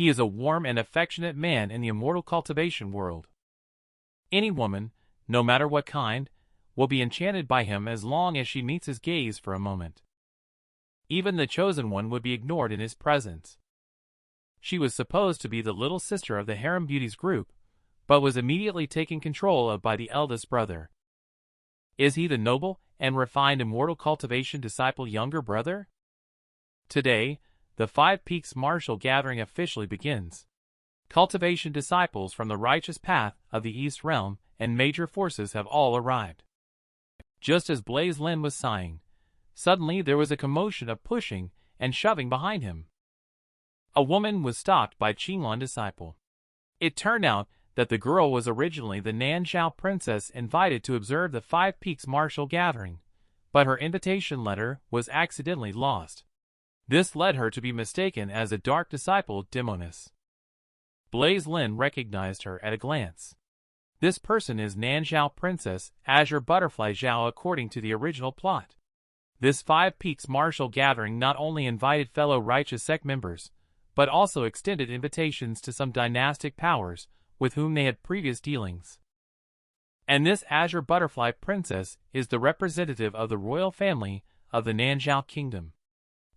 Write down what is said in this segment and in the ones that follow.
He is a warm and affectionate man in the immortal cultivation world. Any woman, no matter what kind, will be enchanted by him as long as she meets his gaze for a moment. Even the chosen one would be ignored in his presence. She was supposed to be the little sister of the harem beauties group, but was immediately taken control of by the eldest brother. Is he the noble and refined immortal cultivation disciple younger brother? Today, the Five Peaks martial gathering officially begins. Cultivation disciples from the righteous path of the East Realm and major forces have all arrived. Just as Blaise Lin was sighing, suddenly there was a commotion of pushing and shoving behind him. A woman was stopped by Qinglong disciple. It turned out that the girl was originally the Nanzhao princess invited to observe the Five Peaks martial gathering, but her invitation letter was accidentally lost. This led her to be mistaken as a dark disciple Demoness. Blaise Lin recognized her at a glance. This person is Nanzhao Princess Azure Butterfly Zhao according to the original plot. This Five Peaks martial gathering not only invited fellow righteous sect members, but also extended invitations to some dynastic powers with whom they had previous dealings. And this Azure Butterfly Princess is the representative of the royal family of the Nanzhao Kingdom.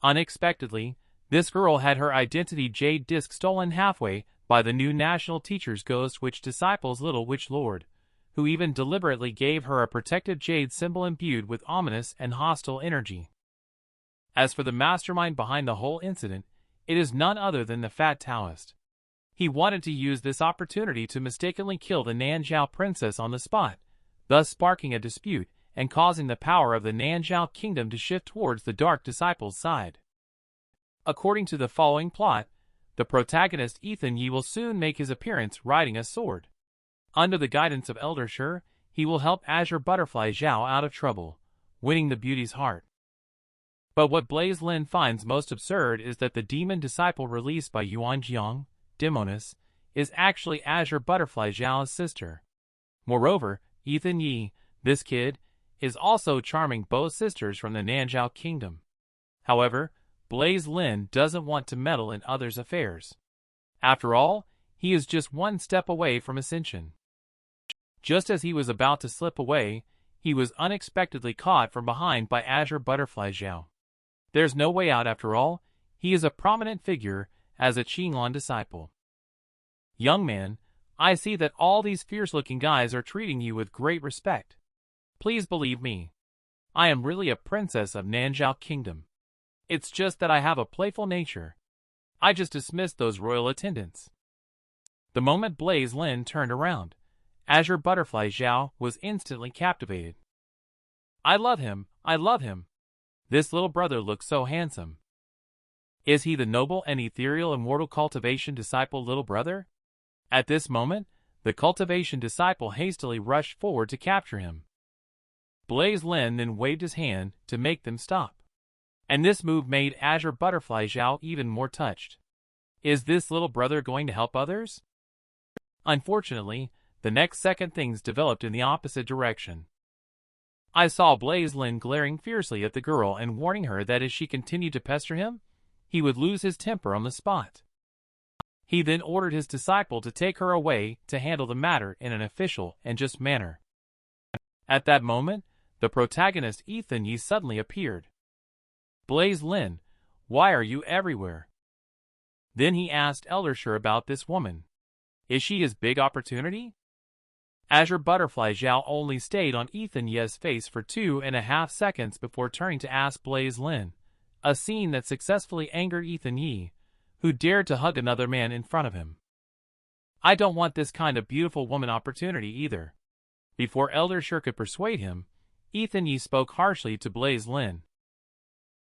Unexpectedly, this girl had her identity jade disc stolen halfway by the new national teacher's ghost witch disciple's little witch lord, who even deliberately gave her a protective jade symbol imbued with ominous and hostile energy. As for the mastermind behind the whole incident, it is none other than the Fat Taoist. He wanted to use this opportunity to mistakenly kill the Nanzhao princess on the spot, thus sparking a dispute and causing the power of the Nanzhao kingdom to shift towards the dark disciple's side. According to the following plot, the protagonist Ethan Yi will soon make his appearance riding a sword. Under the guidance of Elder Shi, he will help Azure Butterfly Zhao out of trouble, winning the beauty's heart. But what Blaise Lin finds most absurd is that the demon disciple released by Yuan Jiang, Demoness, is actually Azure Butterfly Zhao's sister. Moreover, Ethan Yi, this kid, is also charming both sisters from the Nanzhao kingdom. However, Blaise Lin doesn't want to meddle in others' affairs. After all, he is just one step away from ascension. Just as he was about to slip away, he was unexpectedly caught from behind by Azure Butterfly Zhao. There's no way out after all, he is a prominent figure as a Qinglong disciple. Young man, I see that all these fierce-looking guys are treating you with great respect. Please believe me. I am really a princess of Nanzhao Kingdom. It's just that I have a playful nature. I just dismissed those royal attendants. The moment Blaise Lin turned around, Azure Butterfly Zhao was instantly captivated. I love him, I love him. This little brother looks so handsome. Is he the noble and ethereal immortal cultivation disciple little brother? At this moment, the cultivation disciple hastily rushed forward to capture him. Blaise Lin then waved his hand to make them stop. And this move made Azure Butterfly Zhao even more touched. Is this little brother going to help others? Unfortunately, the next second things developed in the opposite direction. I saw Blaise Lin glaring fiercely at the girl and warning her that if she continued to pester him, he would lose his temper on the spot. He then ordered his disciple to take her away to handle the matter in an official and just manner. At that moment, the protagonist Ethan Yi suddenly appeared. Blaise Lin, why are you everywhere? Then he asked Elder Shi about this woman. Is she his big opportunity? Azure Butterfly Zhao only stayed on Ethan Yi's face for 2.5 seconds before turning to ask Blaise Lin, a scene that successfully angered Ethan Yi, who dared to hug another man in front of him. I don't want this kind of beautiful woman opportunity either. Before Elder Shi could persuade him, Ethan Yi spoke harshly to Blaise Lin.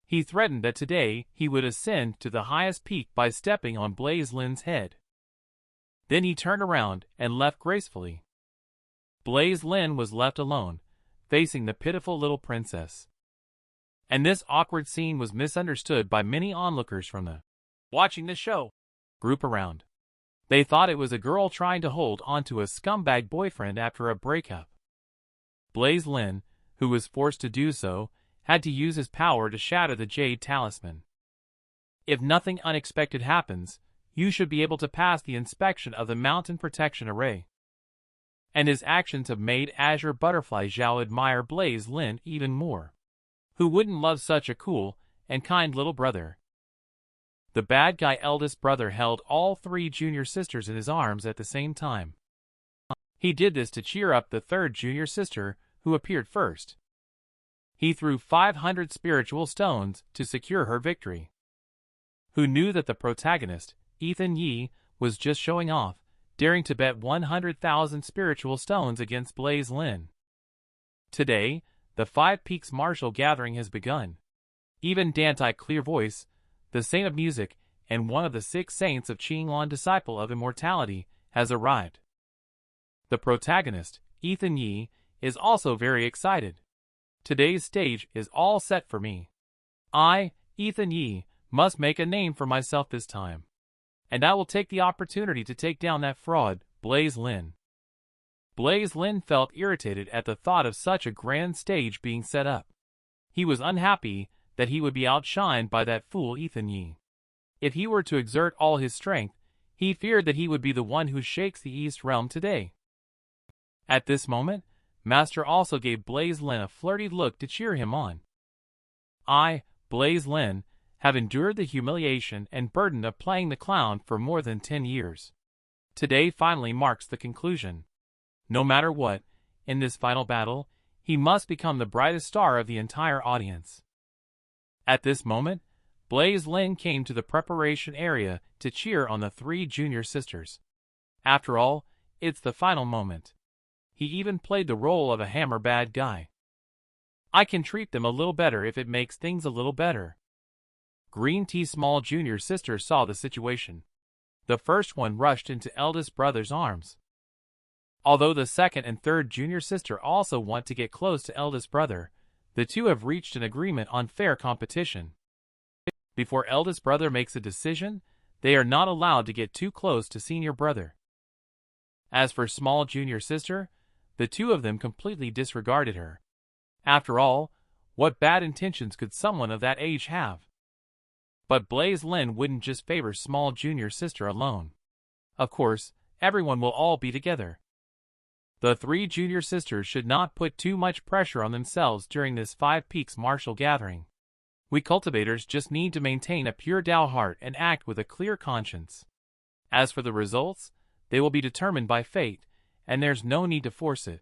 He threatened that today he would ascend to the highest peak by stepping on Blaise Lin's head. Then he turned around and left gracefully. Blaise Lin was left alone, facing the pitiful little princess. And this awkward scene was misunderstood by many onlookers from the watching the show group around. They thought it was a girl trying to hold onto a scumbag boyfriend after a breakup. Blaise Lin, who was forced to do so, had to use his power to shatter the jade talisman. If nothing unexpected happens, you should be able to pass the inspection of the Mountain Protection Array. And his actions have made Azure Butterfly Zhao admire Blaise Lin even more. Who wouldn't love such a cool and kind little brother? The bad guy eldest brother held all 3 junior sisters in his arms at the same time. He did this to cheer up the 3rd junior sister, who appeared first. He threw 500 spiritual stones to secure her victory. Who knew that the protagonist, Ethan Yi, was just showing off, daring to bet 100,000 spiritual stones against Blaise Lin. Today, the Five Peaks martial gathering has begun. Even Dantai Clearvoice, the saint of music and one of the 6 saints of Qinglan, disciple of Immortality, has arrived. The protagonist, Ethan Yi, is also very excited. Today's stage is all set for me. I, Ethan Yi, must make a name for myself this time. And I will take the opportunity to take down that fraud, Blaise Lin. Blaise Lin felt irritated at the thought of such a grand stage being set up. He was unhappy that he would be outshined by that fool Ethan Yi. If he were to exert all his strength, he feared that he would be the one who shakes the East Realm today. At this moment, Master also gave Blaise Lin a flirty look to cheer him on. I, Blaise Lin, have endured the humiliation and burden of playing the clown for more than 10 years. Today finally marks the conclusion. No matter what, in this final battle, he must become the brightest star of the entire audience. At this moment, Blaise Lin came to the preparation area to cheer on the 3 junior sisters. After all, it's the final moment. He even played the role of a hammer bad guy. I can treat them a little better if it makes things a little better. Green Tea Small junior sister saw the situation. The first one rushed into eldest brother's arms. Although the 2nd and 3rd junior sister also want to get close to eldest brother, the 2 have reached an agreement on fair competition. Before eldest brother makes a decision, they are not allowed to get too close to senior brother. As for small junior sister, the 2 of them completely disregarded her. After all, what bad intentions could someone of that age have? But Blaise Lin wouldn't just favor small junior sister alone. Of course, everyone will all be together. The 3 junior sisters should not put too much pressure on themselves during this Five Peaks martial gathering. We cultivators just need to maintain a pure Tao heart and act with a clear conscience. As for the results, they will be determined by fate, and there's no need to force it.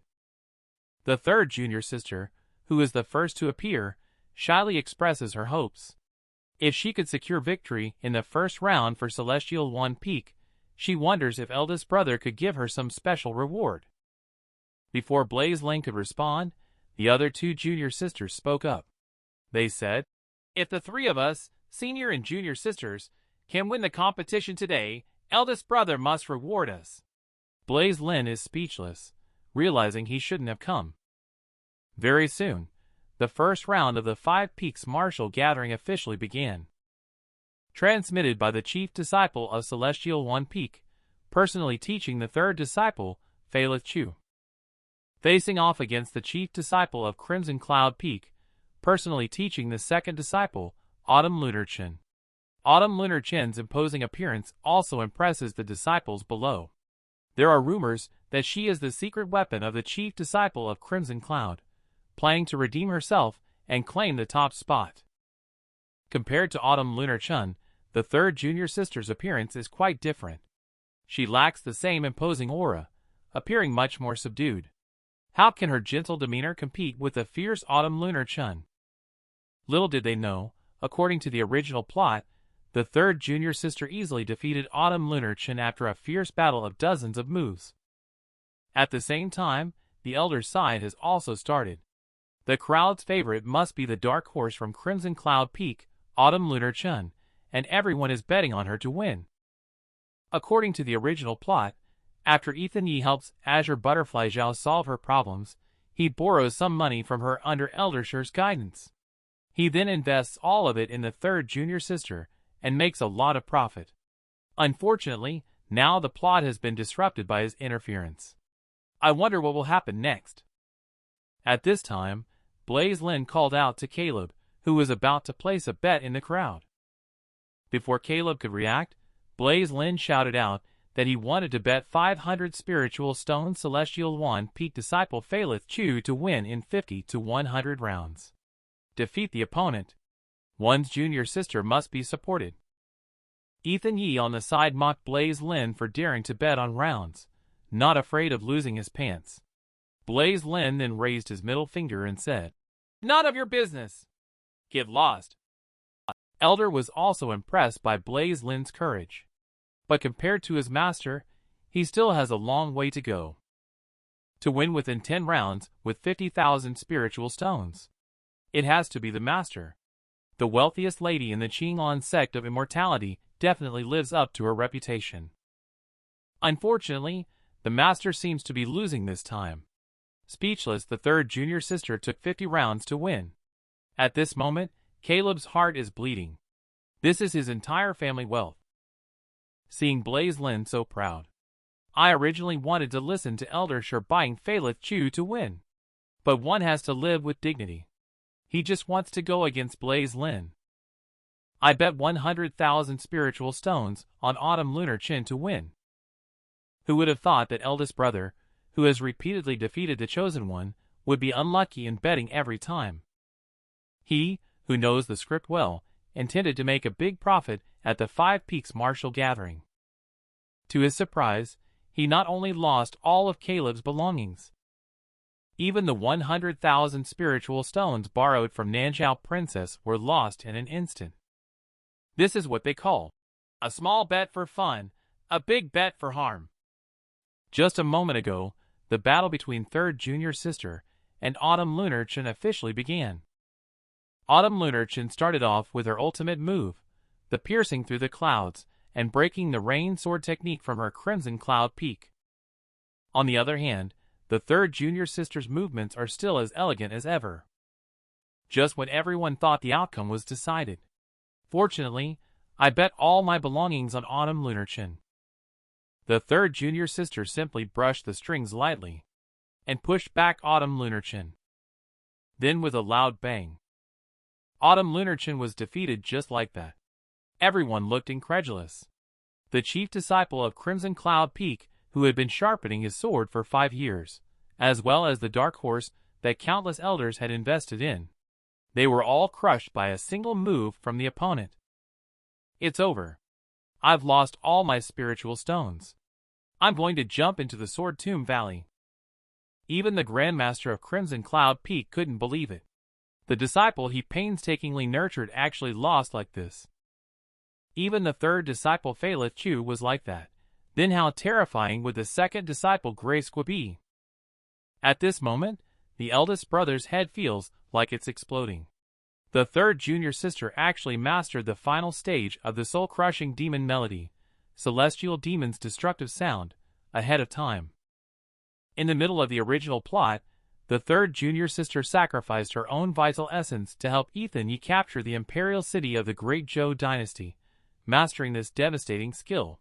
The 3rd junior sister, who is the first to appear, shyly expresses her hopes. If she could secure victory in the first round for Celestial 1 Peak, she wonders if eldest brother could give her some special reward. Before Blaise Lin could respond, the other 2 junior sisters spoke up. They said, "If the 3 of us, senior and junior sisters, can win the competition today, eldest brother must reward us." Blaise Lin is speechless, realizing he shouldn't have come. Very soon, the first round of the Five Peaks martial gathering officially began. Transmitted by the chief disciple of Celestial 1 Peak, personally teaching the 3rd disciple, Phalith Chu. Facing off against the chief disciple of Crimson Cloud Peak, personally teaching the 2nd disciple, Autumn Lunar Chin. Autumn Lunar Chin's imposing appearance also impresses the disciples below. There are rumors that she is the secret weapon of the chief disciple of Crimson Cloud, planning to redeem herself and claim the top spot. Compared to Autumn Lunar Chun, the 3rd junior sister's appearance is quite different. She lacks the same imposing aura, appearing much more subdued. How can her gentle demeanor compete with the fierce Autumn Lunar Chun? Little did they know, according to the original plot, the 3rd junior sister easily defeated Autumn Lunar Chun after a fierce battle of dozens of moves. At the same time, the elder side has also started. The crowd's favorite must be the dark horse from Crimson Cloud Peak, Autumn Lunar Chun, and everyone is betting on her to win. According to the original plot, after Ethan Yi helps Azure Butterfly Zhao solve her problems, he borrows some money from her under Eldershire's guidance. He then invests all of it in the 3rd junior sister and makes a lot of profit. Unfortunately, now the plot has been disrupted by his interference. I wonder what will happen next. At this time, Blaise Lin called out to Caleb, who was about to place a bet in the crowd. Before Caleb could react, Blaise Lin shouted out that he wanted to bet 500 spiritual stones Celestial One Peak disciple Phalith Chu to win in 50 to 100 rounds. Defeat the opponent. One's junior sister must be supported. Ethan Yee on the side mocked Blaise Lin for daring to bet on rounds, not afraid of losing his pants. Blaise Lin then raised his middle finger and said, "None of your business. Get lost." Elder was also impressed by Blaise Lin's courage. But compared to his master, he still has a long way to go. To win within 10 rounds with 50,000 spiritual stones, it has to be the master. The wealthiest lady in the Qinglan sect of Immortality definitely lives up to her reputation. Unfortunately, the master seems to be losing this time. Speechless, the third junior sister took 50 rounds to win. At this moment, Caleb's heart is bleeding. This is his entire family wealth. Seeing Blaise Lin so proud, I originally wanted to listen to Elder Sher buying Phalith Chu to win. But one has to live with dignity. He just wants to go against Blaise Lin. I bet 100,000 spiritual stones on Autumn Lunar Chin to win. Who would have thought that eldest brother, who has repeatedly defeated the Chosen One, would be unlucky in betting every time? He, who knows the script well, intended to make a big profit at the Five Peaks martial gathering. To his surprise, he not only lost all of Caleb's belongings. Even the 100,000 spiritual stones borrowed from Nanzhao Princess were lost in an instant. This is what they call a small bet for fun, a big bet for harm. Just a moment ago, the battle between third junior sister and Autumn Lunar Chin officially began. Autumn Lunar Chin started off with her ultimate move, the piercing through the clouds and breaking the rain sword technique from her Crimson Cloud Peak. On the other hand, the third junior sister's movements are still as elegant as ever. Just when everyone thought the outcome was decided. Fortunately, I bet all my belongings on Autumn Lunar Chin. The third junior sister simply brushed the strings lightly and pushed back Autumn Lunar Chin. Then with a loud bang, Autumn Lunar Chin was defeated just like that. Everyone looked incredulous. The chief disciple of Crimson Cloud Peak, who had been sharpening his sword for 5 years, as well as the dark horse that countless elders had invested in. They were all crushed by a single move from the opponent. It's over. I've lost all my spiritual stones. I'm going to jump into the Sword Tomb Valley. Even the Grandmaster of Crimson Cloud Peak couldn't believe it. The disciple he painstakingly nurtured actually lost like this. Even the third disciple Phalith Chu was like that. Then how terrifying would the second disciple Grace be? At this moment, the eldest brother's head feels like it's exploding. The third junior sister actually mastered the final stage of the soul-crushing demon melody, Celestial Demon's destructive sound, ahead of time. In the middle of the original plot, the third junior sister sacrificed her own vital essence to help Ethan Yee capture the imperial city of the Great Zhou dynasty, mastering this devastating skill.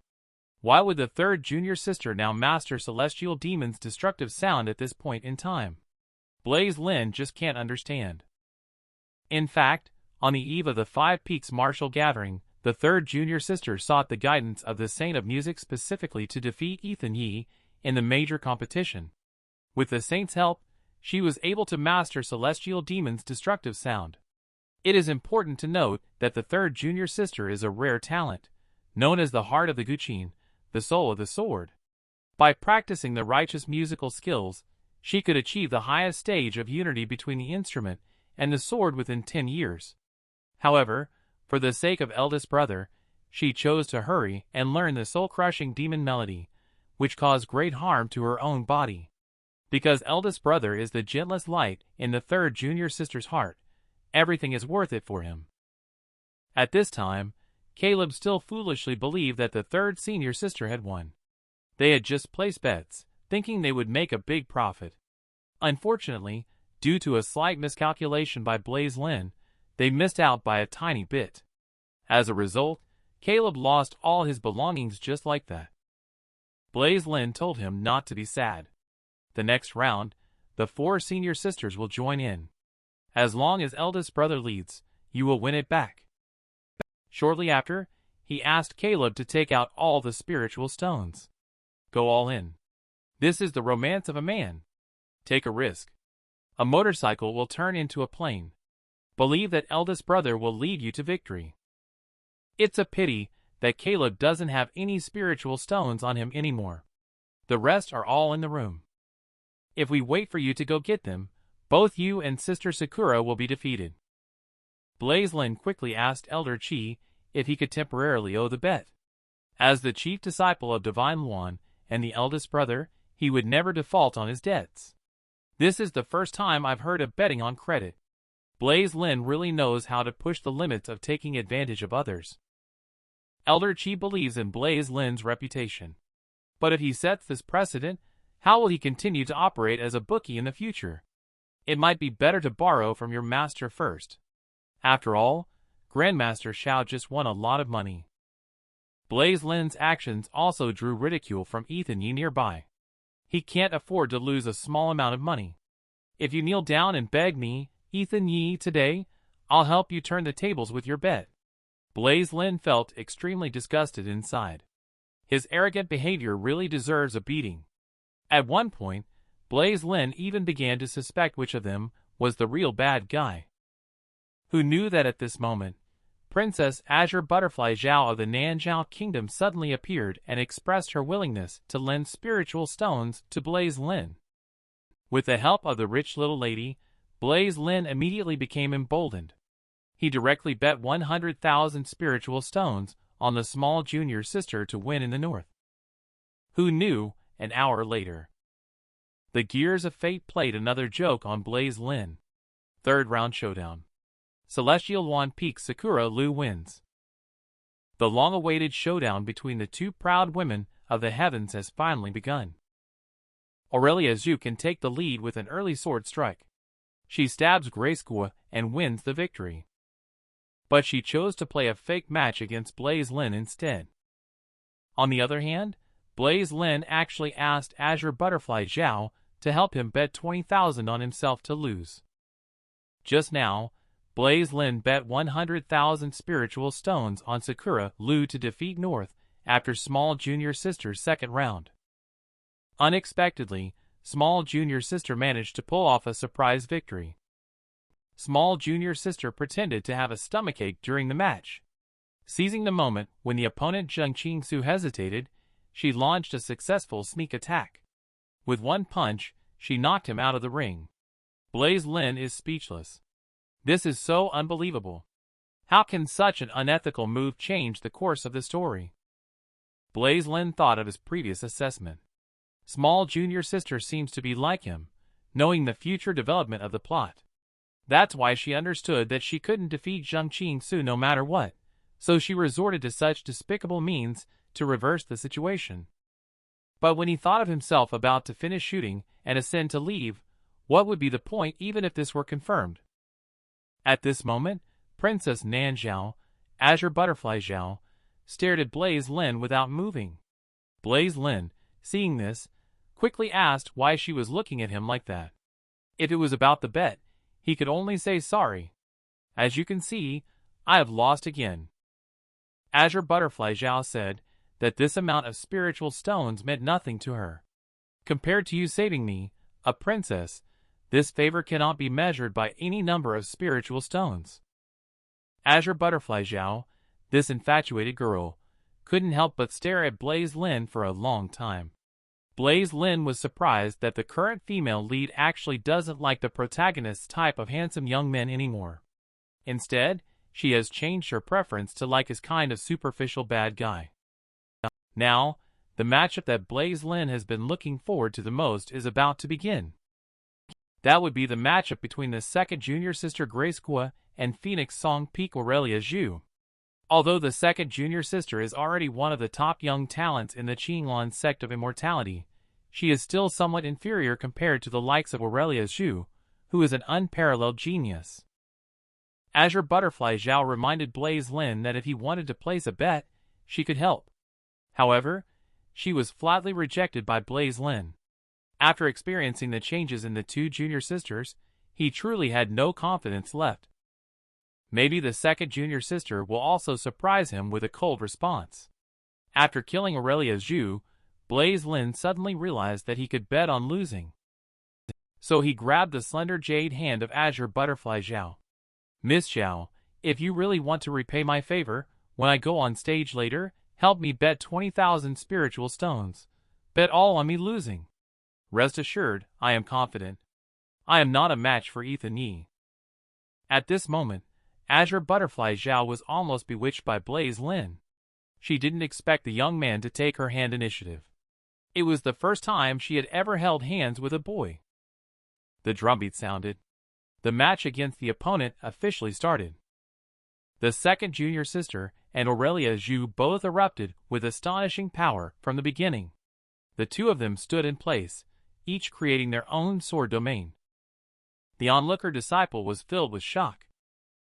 Why would the third junior sister now master Celestial Demon's destructive sound at this point in time? Blaise Lin just can't understand. In fact, on the eve of the Five Peaks martial gathering, the third junior sister sought the guidance of the Saint of Music specifically to defeat Ethan Yee in the major competition. With the Saint's help, she was able to master Celestial Demon's destructive sound. It is important to note that the third junior sister is a rare talent, known as the Heart of the Guqin, the soul of the sword. By practicing the righteous musical skills, she could achieve the highest stage of unity between the instrument and the sword within 10 years. However, for the sake of eldest brother, she chose to hurry and learn the soul-crushing demon melody, which caused great harm to her own body. Because eldest brother is the gentlest light in the third junior sister's heart, everything is worth it for him. At this time, Caleb still foolishly believed that the third senior sister had won. They had just placed bets, thinking they would make a big profit. Unfortunately, due to a slight miscalculation by Blaise Lin, they missed out by a tiny bit. As a result, Caleb lost all his belongings just like that. Blaise Lin told him not to be sad. The next round, the 4 senior sisters will join in. As long as eldest brother leads, you will win it back. Shortly after, he asked Caleb to take out all the spiritual stones. Go all in. This is the romance of a man. Take a risk. A motorcycle will turn into a plane. Believe that eldest brother will lead you to victory. It's a pity that Caleb doesn't have any spiritual stones on him anymore. The rest are all in the room. If we wait for you to go get them, both you and Sister Sakura will be defeated. Blaise Lin quickly asked Elder Chi if he could temporarily owe the bet. As the chief disciple of Divine Luan and the eldest brother, he would never default on his debts. This is the first time I've heard of betting on credit. Blaise Lin really knows how to push the limits of taking advantage of others. Elder Chi believes in Blaise Lin's reputation. But if he sets this precedent, how will he continue to operate as a bookie in the future? It might be better to borrow from your master first. After all, Grandmaster Xiao just won a lot of money. Blaise Lin's actions also drew ridicule from Ethan Yi nearby. He can't afford to lose a small amount of money. If you kneel down and beg me, Ethan Yi, today, I'll help you turn the tables with your bet. Blaise Lin felt extremely disgusted inside. His arrogant behavior really deserves a beating. At one point, Blaise Lin even began to suspect which of them was the real bad guy. Who knew that at this moment, Princess Azure Butterfly Zhao of the Nanzhao Kingdom suddenly appeared and expressed her willingness to lend spiritual stones to Blaise Lin. With the help of the rich little lady, Blaise Lin immediately became emboldened. He directly bet 100,000 spiritual stones on the small junior sister to win in the north. Who knew, an hour later, the gears of fate played another joke on Blaise Lin. Third round showdown. Celestial Luan Peak Sakura Lu wins. The long-awaited showdown between the two proud women of the heavens has finally begun. Aurelia Zhu can take the lead with an early sword strike. She stabs Graysqua and wins the victory. But she chose to play a fake match against Blaise Lin instead. On the other hand, Blaise Lin actually asked Azure Butterfly Zhao to help him bet 20,000 on himself to lose. Just now, Blaise Lin bet 100,000 spiritual stones on Sakura Lu to defeat North after Small Junior Sister's second round. Unexpectedly, Small Junior Sister managed to pull off a surprise victory. Small Junior Sister pretended to have a stomachache during the match. Seizing the moment when the opponent Zheng Qingsu hesitated, she launched a successful sneak attack. With one punch, she knocked him out of the ring. Blaise Lin is speechless. This is so unbelievable. How can such an unethical move change the course of the story? Blaise Lin thought of his previous assessment. Small Junior Sister seems to be like him, knowing the future development of the plot. That's why she understood that she couldn't defeat Zheng Qingsu no matter what, so she resorted to such despicable means to reverse the situation. But when he thought of himself about to finish shooting and ascend to leave, what would be the point even if this were confirmed? At this moment, Princess Nanzhao, Azure Butterfly Zhao, stared at Blaise Lin without moving. Blaise Lin, seeing this, quickly asked why she was looking at him like that. If it was about the bet, he could only say sorry. As you can see, I have lost again. Azure Butterfly Zhao said that this amount of spiritual stones meant nothing to her. Compared to you saving me, a princess, this favor cannot be measured by any number of spiritual stones. Azure Butterfly Zhao, this infatuated girl, couldn't help but stare at Blaise Lin for a long time. Blaise Lin was surprised that the current female lead actually doesn't like the protagonist's type of handsome young men anymore. Instead, she has changed her preference to like his kind of superficial bad guy. Now, the matchup that Blaise Lin has been looking forward to the most is about to begin. That would be the matchup between the second junior sister Graysqua and Phoenix Song Peak Aurelia Zhu. Although the second junior sister is already one of the top young talents in the Qinglan sect of Immortality, she is still somewhat inferior compared to the likes of Aurelia Zhu, who is an unparalleled genius. Azure Butterfly Zhao reminded Blaise Lin that if he wanted to place a bet, she could help. However, she was flatly rejected by Blaise Lin. After experiencing the changes in the two junior sisters, he truly had no confidence left. Maybe the second junior sister will also surprise him with a cold response. After killing Aurelia Zhu, Blaise Lin suddenly realized that he could bet on losing. So he grabbed the slender jade hand of Azure Butterfly Zhao. Miss Zhao, if you really want to repay my favor, when I go on stage later, help me bet 20,000 spiritual stones. Bet all on me losing. Rest assured, I am confident. I am not a match for Ethan Yi. At this moment, Azure Butterfly Zhao was almost bewitched by Blaise Lin. She didn't expect the young man to take her hand initiative. It was the first time she had ever held hands with a boy. The drumbeat sounded. The match against the opponent officially started. The second junior sister and Aurelia Zhu both erupted with astonishing power from the beginning. The two of them stood in place, each creating their own sword domain. The onlooker disciple was filled with shock.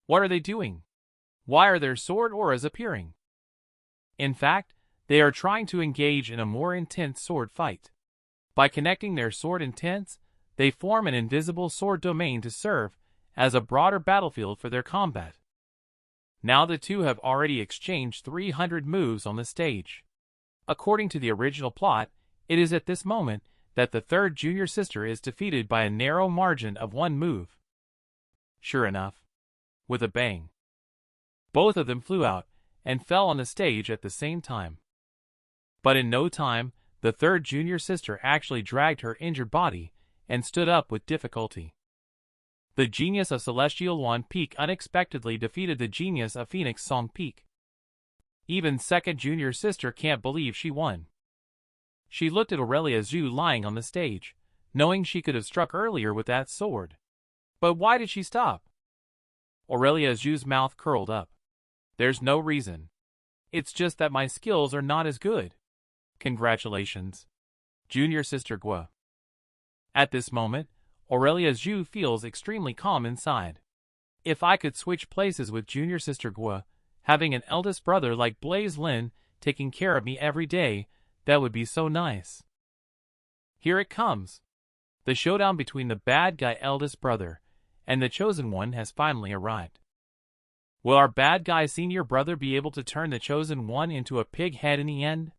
What are they doing? Why are their sword auras appearing? In fact, they are trying to engage in a more intense sword fight. By connecting their sword intents, they form an invisible sword domain to serve as a broader battlefield for their combat. Now the two have already exchanged 300 moves on the stage. According to the original plot, it is at this moment that the third junior sister is defeated by a narrow margin of one move. Sure enough, with a bang, both of them flew out and fell on the stage at the same time. But in no time, the third junior sister actually dragged her injured body and stood up with difficulty. The genius of Celestial One Peak unexpectedly defeated the genius of Phoenix Song Peak. Even second junior sister can't believe she won. She looked at Aurelia Zhu lying on the stage, knowing she could have struck earlier with that sword. But why did she stop? Aurelia Zhu's mouth curled up. There's no reason. It's just that my skills are not as good. Congratulations, junior sister Gua. At this moment, Aurelia Zhu feels extremely calm inside. If I could switch places with junior sister Gua, having an eldest brother like Blaise Lin taking care of me every day, that would be so nice. Here it comes. The showdown between the bad guy eldest brother and the chosen one has finally arrived. Will our bad guy senior brother be able to turn the chosen one into a pig head in the end?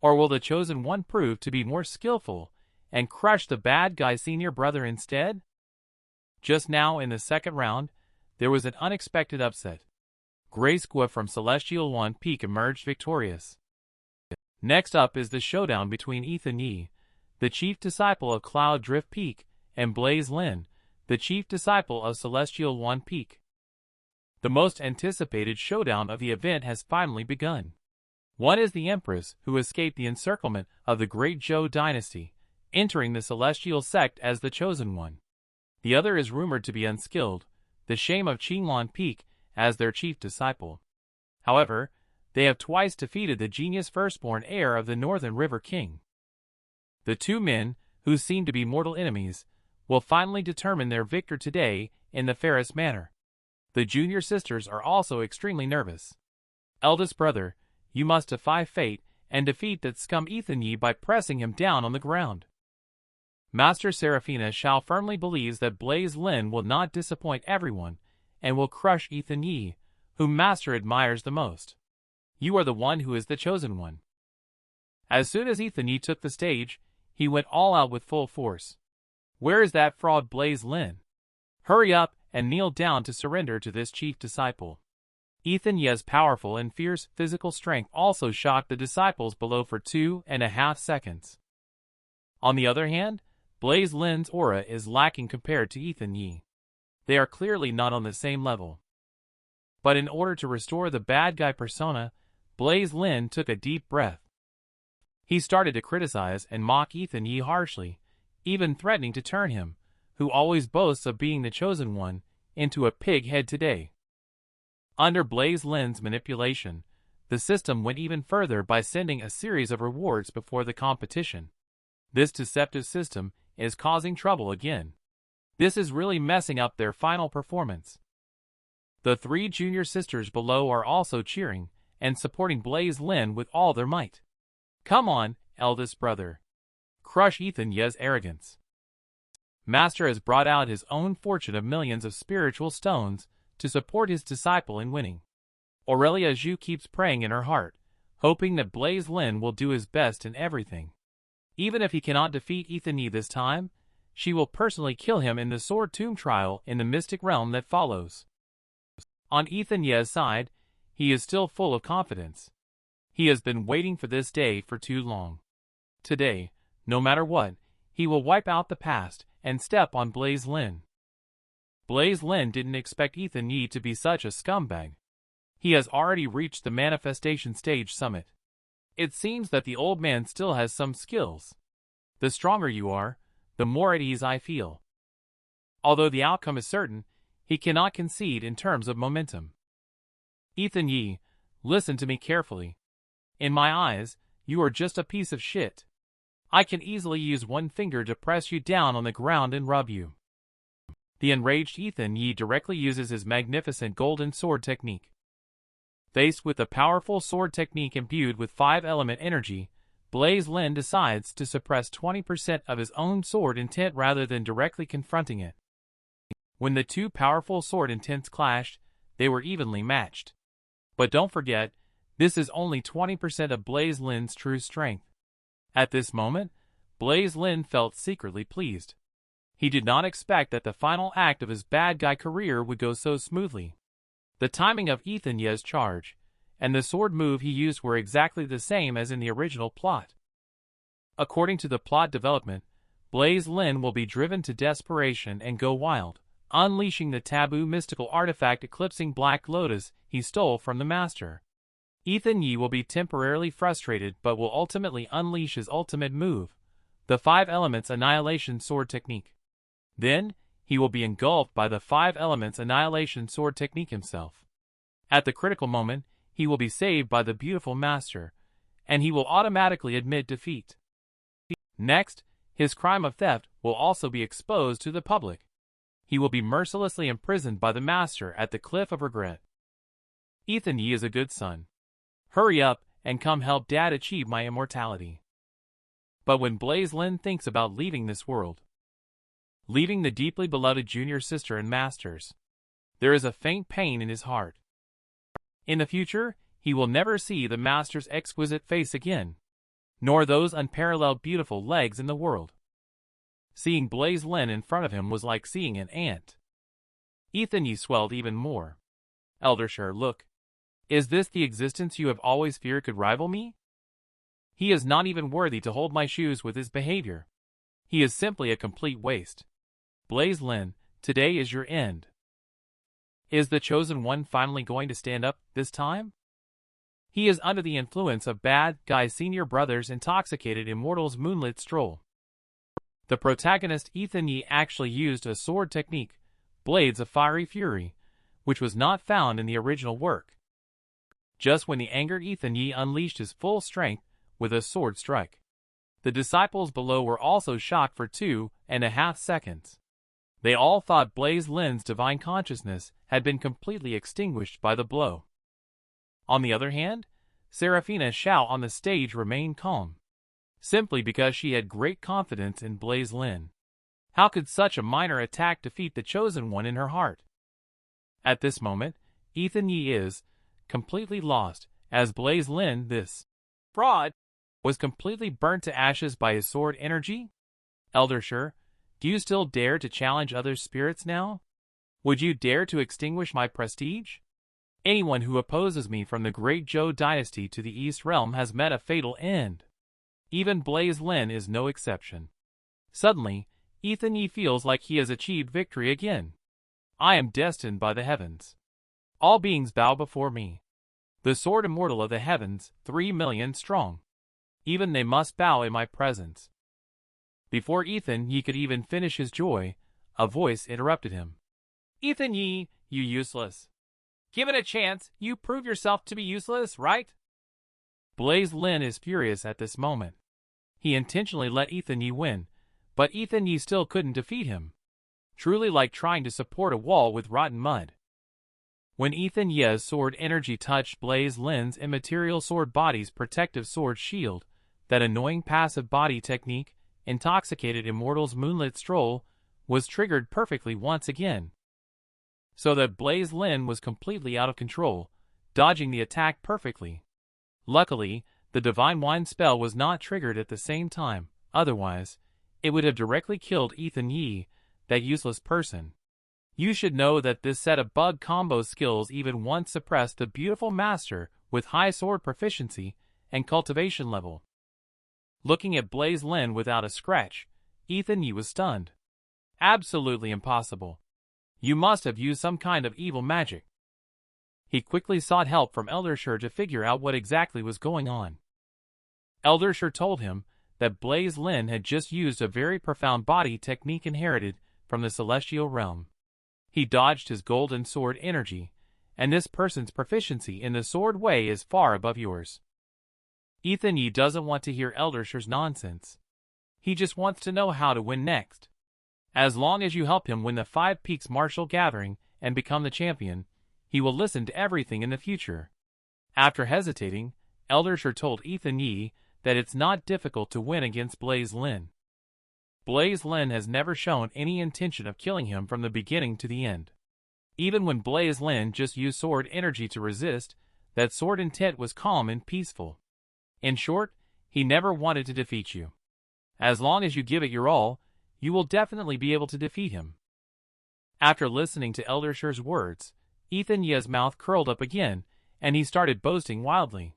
Or will the chosen one prove to be more skillful and crush the bad guy senior brother instead? Just now in the second round, there was an unexpected upset. Grace Gua from Celestial One Peak emerged victorious. Next up is the showdown between Ethan Yi, the chief disciple of Cloud Drift Peak, and Blaise Lin, the chief disciple of Celestial One Peak. The most anticipated showdown of the event has finally begun. One is the Empress who escaped the encirclement of the Great Zhou dynasty, entering the Celestial Sect as the Chosen One. The other is rumored to be unskilled, the Shame of Qinglong Peak, as their chief disciple. However, they have twice defeated the genius firstborn heir of the Northern River King. The two men, who seem to be mortal enemies, will finally determine their victor today in the fairest manner. The junior sisters are also extremely nervous. Eldest brother, you must defy fate and defeat that scum Ethan Yi by pressing him down on the ground. Master Seraphina Shao firmly believes that Blaise Lin will not disappoint everyone and will crush Ethan Yi, whom Master admires the most. You are the one who is the chosen one. As soon as Ethan Yi took the stage, he went all out with full force. Where is that fraud Blaise Lin? Hurry up and kneel down to surrender to this chief disciple. Ethan Yi's powerful and fierce physical strength also shocked the disciples below for 2.5 seconds. On the other hand, Blaise Lin's aura is lacking compared to Ethan Yi. They are clearly not on the same level. But in order to restore the bad guy persona, Blaise Lin took a deep breath. He started to criticize and mock Ethan Yi harshly, even threatening to turn him, who always boasts of being the chosen one, into a pig head today. Under Blaise Lin's manipulation, the system went even further by sending a series of rewards before the competition. This deceptive system is causing trouble again. This is really messing up their final performance. The three junior sisters below are also cheering and supporting Blaise Lin with all their might. Come on, eldest brother. Crush Ethan Yi's arrogance. Master has brought out his own fortune of millions of spiritual stones to support his disciple in winning. Aurelia Zhu keeps praying in her heart, hoping that Blaise Lin will do his best in everything. Even if he cannot defeat Ethan Yi this time, she will personally kill him in the Sword Tomb trial in the mystic realm that follows. On Ethan Yi's side, he is still full of confidence. He has been waiting for this day for too long. Today, no matter what, he will wipe out the past and step on Blaise Lin. Blaise Lin didn't expect Ethan Yi to be such a scumbag. He has already reached the manifestation stage summit. It seems that the old man still has some skills. The stronger you are, the more at ease I feel. Although the outcome is certain, he cannot concede in terms of momentum. Ethan Yi, listen to me carefully. In my eyes, you are just a piece of shit. I can easily use one finger to press you down on the ground and rub you. The enraged Ethan Yi directly uses his magnificent golden sword technique. Faced with a powerful sword technique imbued with 5-element energy, Blaise Lin decides to suppress 20% of his own sword intent rather than directly confronting it. When the two powerful sword intents clashed, they were evenly matched. But don't forget, this is only 20% of Blaise Lin's true strength. At this moment, Blaise Lin felt secretly pleased. He did not expect that the final act of his bad guy career would go so smoothly. The timing of Ethan Yi's charge and the sword move he used were exactly the same as in the original plot. According to the plot development, Blaise Lin will be driven to desperation and go wild, unleashing the taboo mystical artifact eclipsing Black Lotus he stole from the master. Ethan Yi will be temporarily frustrated but will ultimately unleash his ultimate move, the 5 Elements Annihilation Sword Technique. Then, he will be engulfed by the 5 Elements Annihilation Sword Technique himself. At the critical moment, he will be saved by the beautiful master, and he will automatically admit defeat. Next, his crime of theft will also be exposed to the public. He will be mercilessly imprisoned by the master at the cliff of regret. Ethan Yi is a good son. Hurry up and come help Dad achieve my immortality. But when Blaise Lin thinks about leaving this world, leaving the deeply beloved junior sister and masters, there is a faint pain in his heart. In the future, he will never see the master's exquisite face again, nor those unparalleled beautiful legs in the world. Seeing Blaise Lin in front of him was like seeing an ant. Ethan Yi swelled even more. Eldersher, look. Is this the existence you have always feared could rival me? He is not even worthy to hold my shoes with his behavior. He is simply a complete waste. Blaise Lin, today is your end. Is the chosen one finally going to stand up this time? He is under the influence of bad guy Senior Brother's intoxicated immortal's moonlit stroll. The protagonist Ethan Yi actually used a sword technique, Blades of Fiery Fury, which was not found in the original work. Just when the angered Ethan Yi unleashed his full strength with a sword strike, the disciples below were also shocked for 2.5 seconds. They all thought Blaise Lin's divine consciousness had been completely extinguished by the blow. On the other hand, Seraphina Shao on the stage remained calm, simply because she had great confidence in Blaise Lin. How could such a minor attack defeat the chosen one in her heart? At this moment, Ethan Yi is completely lost, as Blaise Lin, this fraud, was completely burnt to ashes by his sword energy. Eldersher, do you still dare to challenge other spirits now? Would you dare to extinguish my prestige? Anyone who opposes me from the great Zhou dynasty to the East Realm has met a fatal end. Even Blaise Lin is no exception. Suddenly, Ethan Yi feels like he has achieved victory again. I am destined by the heavens. All beings bow before me. The sword immortal of the heavens, 3 million strong. Even they must bow in my presence. Before Ethan Yi could even finish his joy, a voice interrupted him. Ethan Yi, you useless. Given a chance, you prove yourself to be useless, right? Blaise Lin is furious at this moment. He intentionally let Ethan Yi win, but Ethan Yi still couldn't defeat him. Truly like trying to support a wall with rotten mud. When Ethan Yi's sword energy touched Blaise Lin's immaterial sword body's protective sword shield, that annoying passive body technique, intoxicated immortal's moonlit stroll, was triggered perfectly once again. so that Blaise Lin was completely out of control, dodging the attack perfectly. Luckily, the Divine Wine spell was not triggered at the same time, otherwise, it would have directly killed Ethan Yi, that useless person. You should know that this set of bug combo skills even once suppressed the beautiful master with high sword proficiency and cultivation level. Looking at Blaise Lin without a scratch, Ethan Yi was stunned. Absolutely impossible. You must have used some kind of evil magic. He quickly sought help from Eldersher to figure out what exactly was going on. Eldersher told him that Blaise Lin had just used a very profound body technique inherited from the celestial realm. He dodged his golden sword energy, and this person's proficiency in the sword way is far above yours. Ethan Yi doesn't want to hear Eldersher's nonsense. He just wants to know how to win next. As long as you help him win the Five Peaks Martial Gathering and become the champion, he will listen to everything in the future. After hesitating, Eldersher told Ethan Yi that it's not difficult to win against Blaise Lin. Blaise Lin has never shown any intention of killing him from the beginning to the end. Even when Blaise Lin just used sword energy to resist, that sword intent was calm and peaceful. In short, he never wanted to defeat you. As long as you give it your all, you will definitely be able to defeat him. After listening to Eldersher's words, Ethan Yi's mouth curled up again, and he started boasting wildly.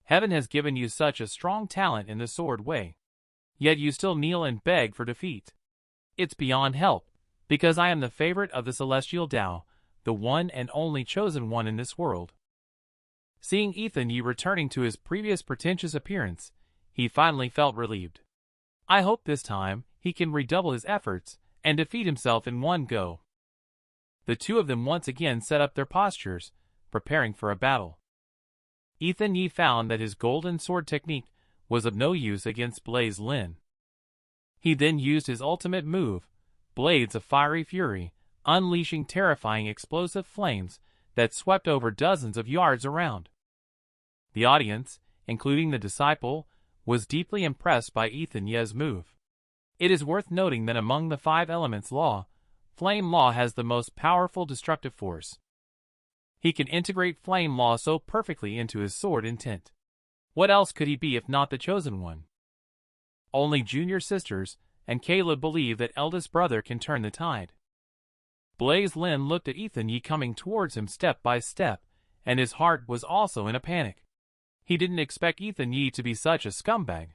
Heaven has given you such a strong talent in the sword way. Yet you still kneel and beg for defeat. It's beyond help, because I am the favorite of the Celestial Tao, the one and only chosen one in this world. Seeing Ethan Yi returning to his previous pretentious appearance, he finally felt relieved. I hope this time he can redouble his efforts and defeat himself in one go. The two of them once again set up their postures, preparing for a battle. Ethan Yi found that his golden sword technique was of no use against Blaise Lin. He then used his ultimate move, Blades of Fiery Fury, unleashing terrifying explosive flames that swept over dozens of yards around. The audience, including the disciple, was deeply impressed by Ethan Yi's move. It is worth noting that among the five elements law, Flame Law has the most powerful destructive force. He can integrate Flame Law so perfectly into his sword intent. What else could he be if not the chosen one? Only junior sisters and Caleb believe that eldest brother can turn the tide. Blaise Lin looked at Ethan Yi coming towards him step by step, and his heart was also in a panic. He didn't expect Ethan Yi to be such a scumbag.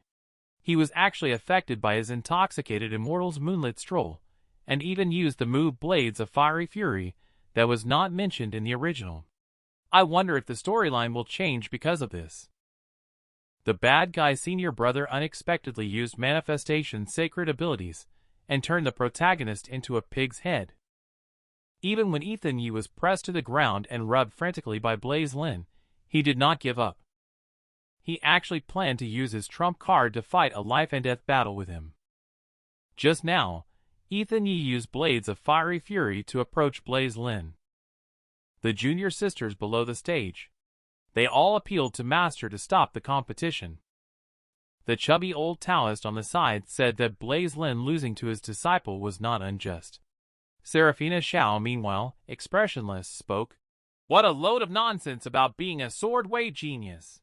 He was actually affected by his intoxicated immortal's moonlit stroll, and even used the move Blades of Fiery Fury that was not mentioned in the original. I wonder if the storyline will change because of this. The bad guy senior brother unexpectedly used manifestation's sacred abilities and turned the protagonist into a pig's head. Even when Ethan Yi was pressed to the ground and rubbed frantically by Blaise Lin, he did not give up. He actually planned to use his trump card to fight a life-and-death battle with him. Just now, Ethan Yi used Blades of Fiery Fury to approach Blaise Lin. The junior sisters below the stage. They all appealed to Master to stop the competition. The chubby old Taoist on the side said that Blaise Lin losing to his disciple was not unjust. Seraphina Shao, meanwhile, expressionless, spoke, "What a load of nonsense about being a sword-way genius!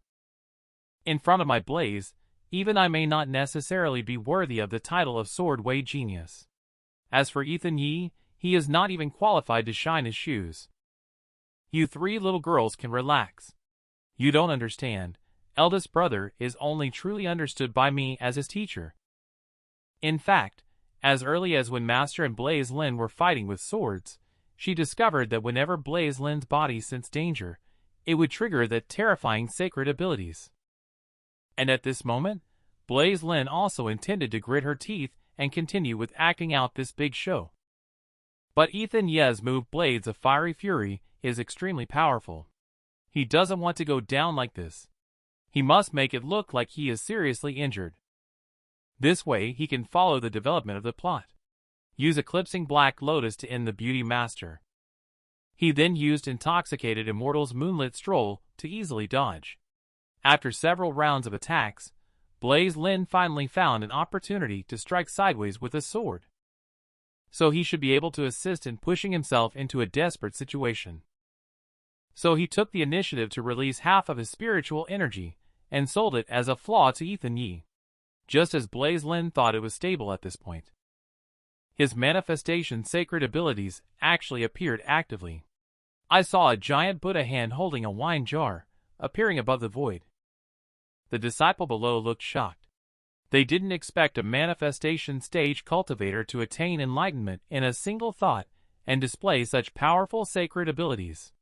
In front of my Blaise, even I may not necessarily be worthy of the title of sword-way genius. As for Ethan Yi, he is not even qualified to shine his shoes. You three little girls can relax. You don't understand. Eldest brother is only truly understood by me as his teacher." In fact, as early as when Master and Blaise Lin were fighting with swords, she discovered that whenever Blaise Lin's body sensed danger, it would trigger the terrifying sacred abilities. And at this moment, Blaise Lin also intended to grit her teeth and continue with acting out this big show. But Ethan Yi's move Blades of Fiery Fury is extremely powerful. He doesn't want to go down like this. He must make it look like he is seriously injured. This way he can follow the development of the plot. Use Eclipsing Black Lotus to end the Beauty Master. He then used Intoxicated Immortal's Moonlit Stroll to easily dodge. After several rounds of attacks, Blaise Lin finally found an opportunity to strike sideways with a sword. so he should be able to assist in pushing himself into a desperate situation. So he took the initiative to release half of his spiritual energy and sold it as a flaw to Ethan Yi, just as Blaise Lin thought it was stable at this point. His manifestation sacred abilities actually appeared actively. I saw a giant Buddha hand holding a wine jar, appearing above the void. The disciple below looked shocked. They didn't expect a manifestation stage cultivator to attain enlightenment in a single thought and display such powerful sacred abilities.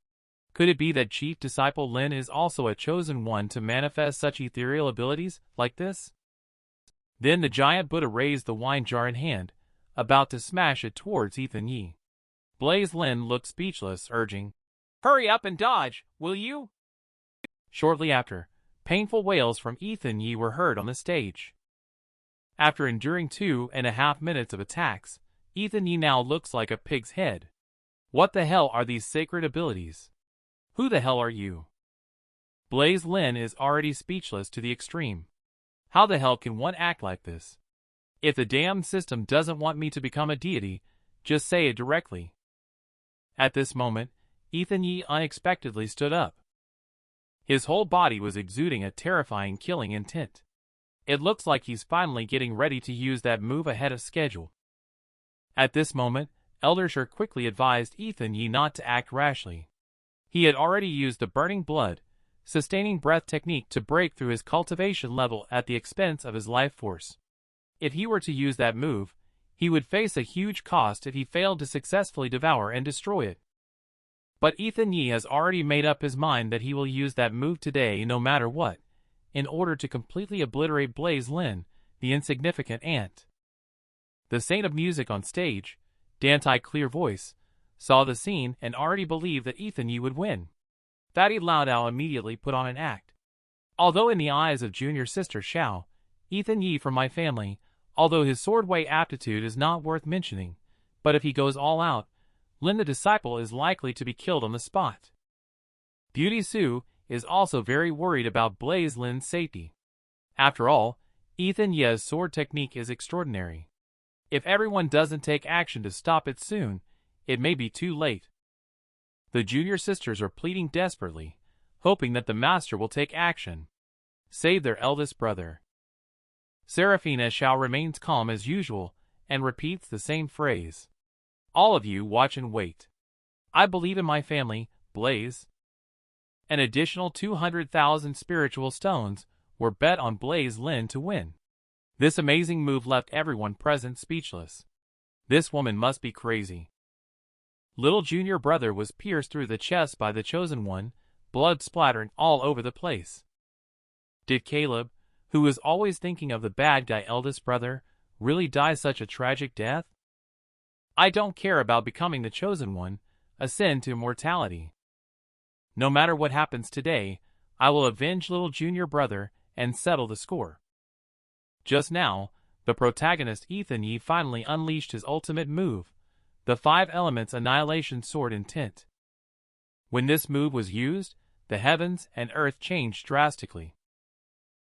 Could it be that Chief Disciple Lin is also a chosen one to manifest such ethereal abilities like this? Then the giant Buddha raised the wine jar in hand, about to smash it towards Ethan Yi. Blaise Lin looked speechless, urging, "Hurry up and dodge, will you?" Shortly after, painful wails from Ethan Yi were heard on the stage. After enduring 2.5 minutes of attacks, Ethan Yi now looks like a pig's head. What the hell are these sacred abilities? Who the hell are you? Blaise Lin is already speechless to the extreme. How the hell can one act like this? If the damned system doesn't want me to become a deity, just say it directly. At this moment, Ethan Yi unexpectedly stood up. His whole body was exuding a terrifying killing intent. It looks like he's finally getting ready to use that move ahead of schedule. At this moment, Elder Shur quickly advised Ethan Yi not to act rashly. He had already used the burning blood, sustaining breath technique to break through his cultivation level at the expense of his life force. If he were to use that move, he would face a huge cost if he failed to successfully devour and destroy it. But Ethan Yi has already made up his mind that he will use that move today no matter what, in order to completely obliterate Blaise Lin, the insignificant ant. The Saint of Music on stage, Dantai Clear Voice, saw the scene and already believed that Ethan Yi would win. Fatty Laodao immediately put on an act. Although in the eyes of junior sister Xiao, Ethan Yi from my family, although his swordway aptitude is not worth mentioning, but if he goes all out, Lin the disciple is likely to be killed on the spot. Beauty Su is also very worried about Blaise Lin's safety. After all, Ethan Yi's sword technique is extraordinary. If everyone doesn't take action to stop it soon, it may be too late. The junior sisters are pleading desperately, hoping that the master will take action. Save their eldest brother. Seraphina Xiao remains calm as usual and repeats the same phrase. All of you watch and wait. I believe in my family, Blaise. An additional 200,000 spiritual stones were bet on Blaise Lin to win. This amazing move left everyone present speechless. This woman must be crazy. Little junior brother was pierced through the chest by the chosen one, blood splattering all over the place. Did Caleb, who was always thinking of the bad guy eldest brother, really die such a tragic death? I don't care about becoming the chosen one, ascend to immortality. No matter what happens today, I will avenge little junior brother and settle the score. Just now, the protagonist Ethan Yi finally unleashed his ultimate move, the 5 Elements Annihilation Sword Intent. When this move was used, the heavens and earth changed drastically.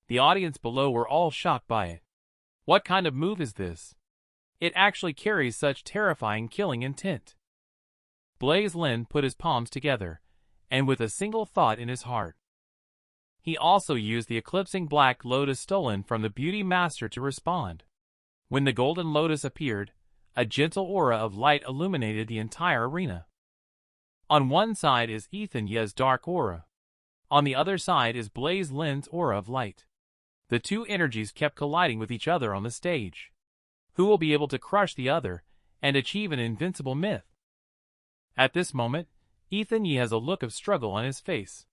The audience below were all shocked by it. What kind of move is this? It actually carries such terrifying killing intent. Blaise Lin put his palms together, and with a single thought in his heart. He also used the eclipsing black lotus stolen from the beauty master to respond. When the golden lotus appeared, a gentle aura of light illuminated the entire arena. On one side is Ethan Yi's dark aura. On the other side is Blaise Lin's aura of light. The two energies kept colliding with each other on the stage. Who will be able to crush the other and achieve an invincible myth? At this moment, Ethan Yi has a look of struggle on his face.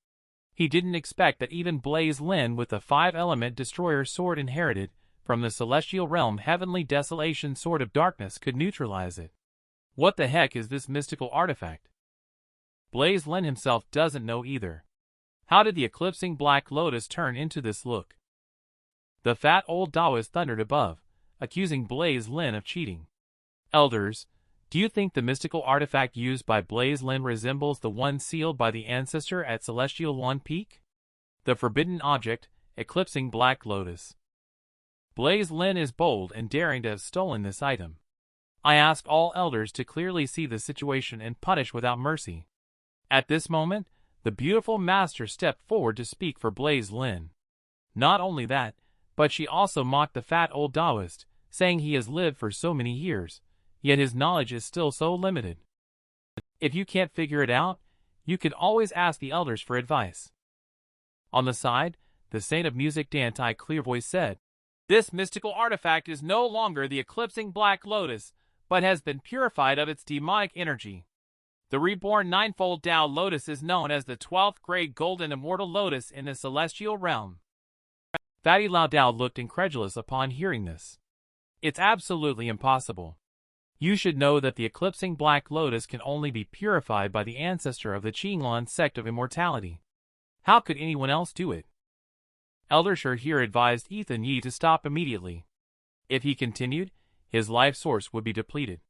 He didn't expect that even Blaise Lin with the 5-element destroyer sword inherited from the celestial realm heavenly desolation sword of darkness could neutralize it. What the heck is this mystical artifact? Blaise Lin himself doesn't know either. How did the eclipsing black lotus turn into this look? The fat old Taoist thundered above, accusing Blaise Lin of cheating. Elders, do you think the mystical artifact used by Blaise Lin resembles the one sealed by the ancestor at Celestial Wan Peak? The forbidden object, eclipsing black lotus. Blaise Lin is bold and daring to have stolen this item. I ask all elders to clearly see the situation and punish without mercy." At this moment, the beautiful master stepped forward to speak for Blaise Lin. Not only that, but she also mocked the fat old Taoist, saying he has lived for so many years, yet his knowledge is still so limited. If you can't figure it out, you can always ask the elders for advice. On the side, the saint of music Dantai Clearvoice said, "This mystical artifact is no longer the eclipsing black lotus, but has been purified of its demonic energy. The reborn ninefold Tao lotus is known as the 12th grade golden immortal lotus in the celestial realm." Fatty Lao Dao looked incredulous upon hearing this. "It's absolutely impossible. You should know that the eclipsing black lotus can only be purified by the ancestor of the Qinglan sect of Immortality. How could anyone else do it?" Elder Shi here advised Ethan Yi to stop immediately. If he continued, his life source would be depleted.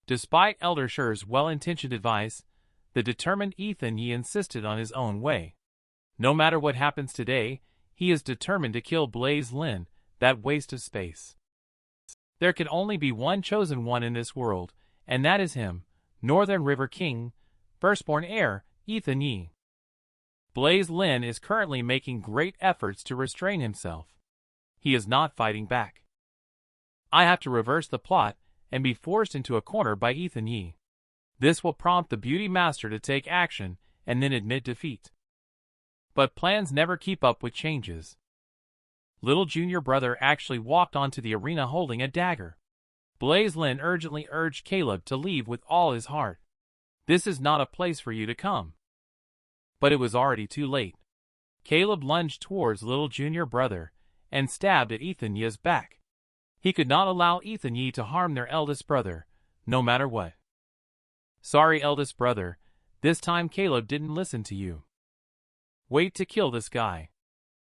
Despite Elder Shi's well-intentioned advice, the determined Ethan Yi insisted on his own way. No matter what happens today, he is determined to kill Blaise Lin, that waste of space. There can only be one chosen one in this world, and that is him, Northern River King, firstborn heir, Ethan Yi. Blaise Lin is currently making great efforts to restrain himself. He is not fighting back. I have to reverse the plot and be forced into a corner by Ethan Yi. This will prompt the beauty master to take action and then admit defeat. But plans never keep up with changes. Little junior brother actually walked onto the arena holding a dagger. Blaise Lin urgently urged Caleb to leave with all his heart. "This is not a place for you to come." But it was already too late. Caleb lunged towards little junior brother and stabbed at Ethan Yi's back. He could not allow Ethan Yi to harm their eldest brother, no matter what. "Sorry, eldest brother, this time Caleb didn't listen to you. Wait to kill this guy.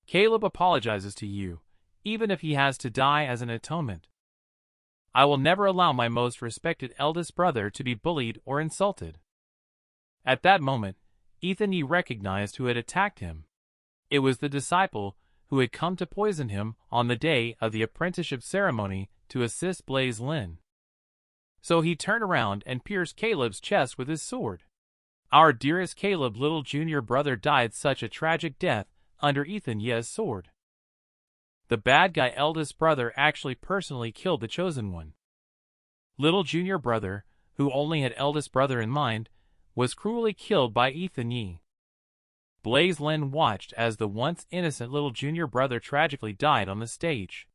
Caleb apologizes to you, even if he has to die as an atonement. I will never allow my most respected eldest brother to be bullied or insulted." At that moment, Ethan Yi recognized who had attacked him. It was the disciple who had come to poison him on the day of the apprenticeship ceremony to assist Blaise Lin. So he turned around and pierced Caleb's chest with his sword. Our dearest Caleb little junior brother died such a tragic death under Ethan Yi's sword. The bad guy eldest brother actually personally killed the chosen one. Little junior brother, who only had eldest brother in mind, was cruelly killed by Ethan Yi. Blaise Lin watched as the once innocent little junior brother tragically died on the stage.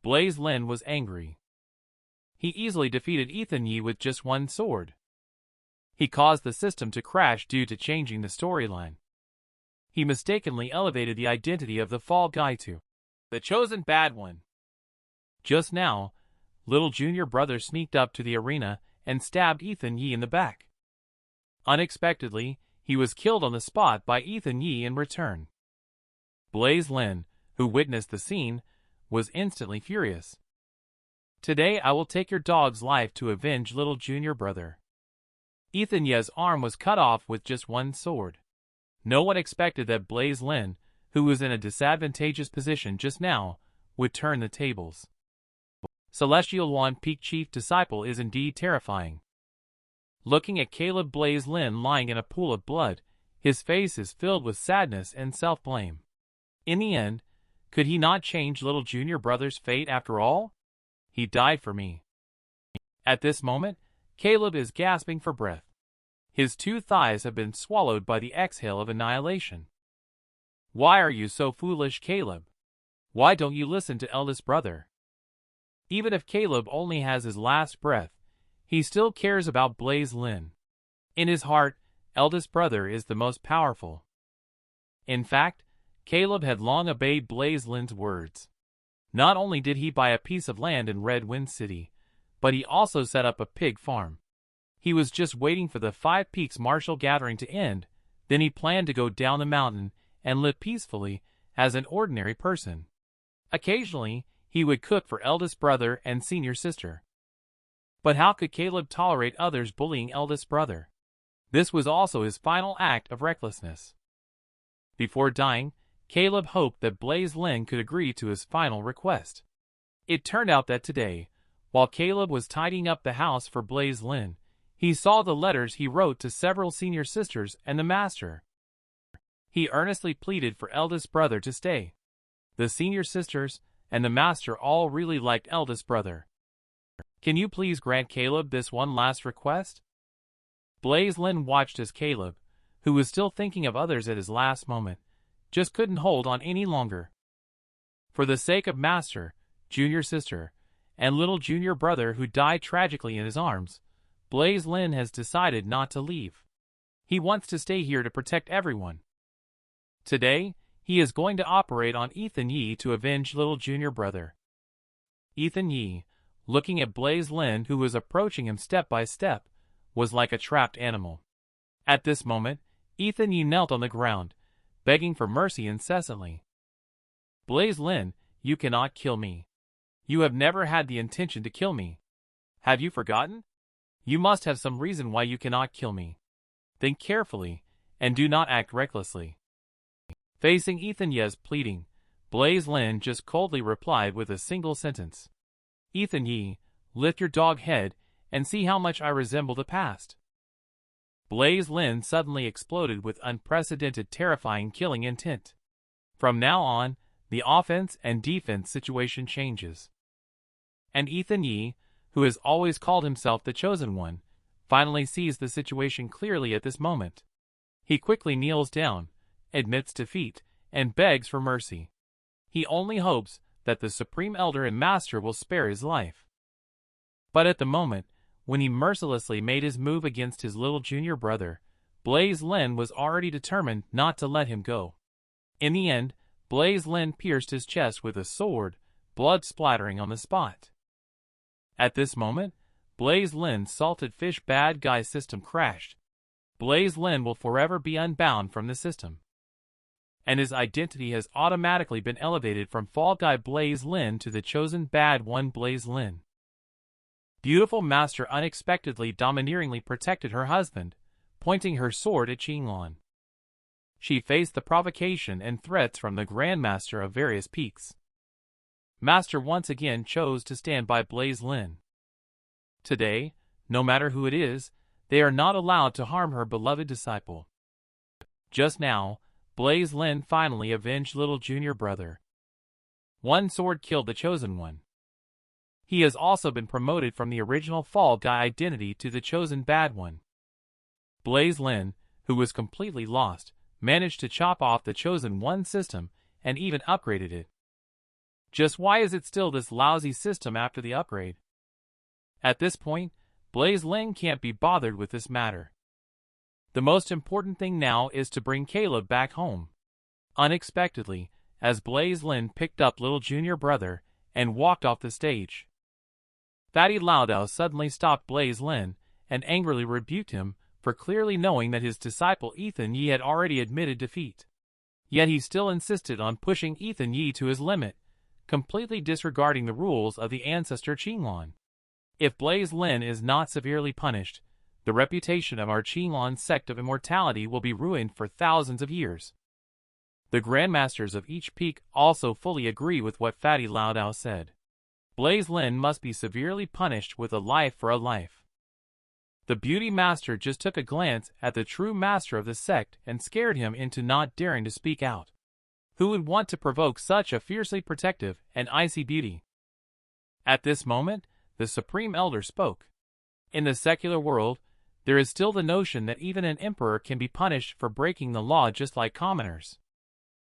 Blaise Lin was angry. He easily defeated Ethan Yi with just one sword. He caused the system to crash due to changing the storyline. He mistakenly elevated the identity of the fall guy to the chosen bad one. Just now, little junior brother sneaked up to the arena and stabbed Ethan Yi in the back. Unexpectedly, he was killed on the spot by Ethan Yi in return. Blaise Lin, who witnessed the scene, was instantly furious. "Today I will take your dog's life to avenge little junior brother." Ethan Yi's arm was cut off with just one sword. No one expected that Blaise Lin, who was in a disadvantageous position just now, would turn the tables. Celestial One Peak Chief Disciple is indeed terrifying. Looking at Caleb Blaise Lin lying in a pool of blood, his face is filled with sadness and self-blame. In the end, could he not change little junior brother's fate after all? He died for me. At this moment, Caleb is gasping for breath. His two thighs have been swallowed by the exhale of annihilation. Why are you so foolish, Caleb? Why don't you listen to eldest brother? Even if Caleb only has his last breath, he still cares about Blaise Lin. In his heart, eldest brother is the most powerful. In fact, Caleb had long obeyed Blaise Lin's words. Not only did he buy a piece of land in Red Wind City, but he also set up a pig farm. He was just waiting for the Five Peaks martial gathering to end, then he planned to go down the mountain and live peacefully as an ordinary person. Occasionally, he would cook for eldest brother and senior sister. But how could Caleb tolerate others bullying eldest brother? This was also his final act of recklessness. Before dying, Caleb hoped that Blaise Lin could agree to his final request. It turned out that today, While Caleb was tidying up the house for Blaise Lin, he saw the letters he wrote to several senior sisters and the master. He earnestly pleaded for eldest brother to stay. The senior sisters and the master all really liked eldest brother. "Can you please grant Caleb this one last request?" Blaise Lin watched as Caleb, who was still thinking of others at his last moment, just couldn't hold on any longer. For the sake of master, junior sister, and little junior brother who died tragically in his arms, Blaise Lin has decided not to leave. He wants to stay here to protect everyone. Today, he is going to operate on Ethan Yi to avenge little junior brother. Ethan Yi, looking at Blaise Lin who was approaching him step by step, was like a trapped animal. At this moment, Ethan Yi knelt on the ground, begging for mercy incessantly. "Blaise Lin, you cannot kill me. You have never had the intention to kill me. Have you forgotten? You must have some reason why you cannot kill me. Think carefully, and do not act recklessly." Facing Ethan Yi's pleading, Blaise Lin just coldly replied with a single sentence. "Ethan Yi, lift your dog head and see how much I resemble the past." Blaise Lin suddenly exploded with unprecedented terrifying killing intent. From now on, the offense and defense situation changes. And Ethan Yi, who has always called himself the Chosen One, finally sees the situation clearly at this moment. He quickly kneels down, admits defeat, and begs for mercy. He only hopes that the Supreme Elder and Master will spare his life. But at the moment, when he mercilessly made his move against his little junior brother, Blaise Lin was already determined not to let him go. In the end, Blaise Lin pierced his chest with a sword, blood splattering on the spot. At this moment, Blaise Lin's salted fish bad guy system crashed. Blaise Lin will forever be unbound from the system. And his identity has automatically been elevated from Fall Guy Blaise Lin to the chosen bad one Blaise Lin. Beautiful Master unexpectedly domineeringly protected her husband, pointing her sword at Qinglong. She faced the provocation and threats from the Grandmaster of various peaks. Master once again chose to stand by Blaise Lin. Today, no matter who it is, they are not allowed to harm her beloved disciple. Just now, Blaise Lin finally avenged little junior brother. One sword killed the Chosen One. He has also been promoted from the original Fall Guy identity to the chosen bad one. Blaise Lin, who was completely lost, managed to chop off the Chosen One system and even upgraded it. Just why is it still this lousy system after the upgrade? At this point, Blaise Lin can't be bothered with this matter. The most important thing now is to bring Caleb back home. Unexpectedly, as Blaise Lin picked up little junior brother and walked off the stage, Fatty Laudao suddenly stopped Blaise Lin and angrily rebuked him for clearly knowing that his disciple Ethan Yi had already admitted defeat. Yet he still insisted on pushing Ethan Yi to his limit, completely disregarding the rules of the ancestor Qinglong. If Blaise Lin is not severely punished, the reputation of our Qinglong sect of immortality will be ruined for thousands of years. The Grandmasters of each peak also fully agree with what Fatty Laudao said. Blaise Lin must be severely punished with a life for a life. The Beauty Master just took a glance at the true master of the sect and scared him into not daring to speak out. Who would want to provoke such a fiercely protective and icy beauty? At this moment, the Supreme Elder spoke. In the secular world, there is still the notion that even an emperor can be punished for breaking the law just like commoners.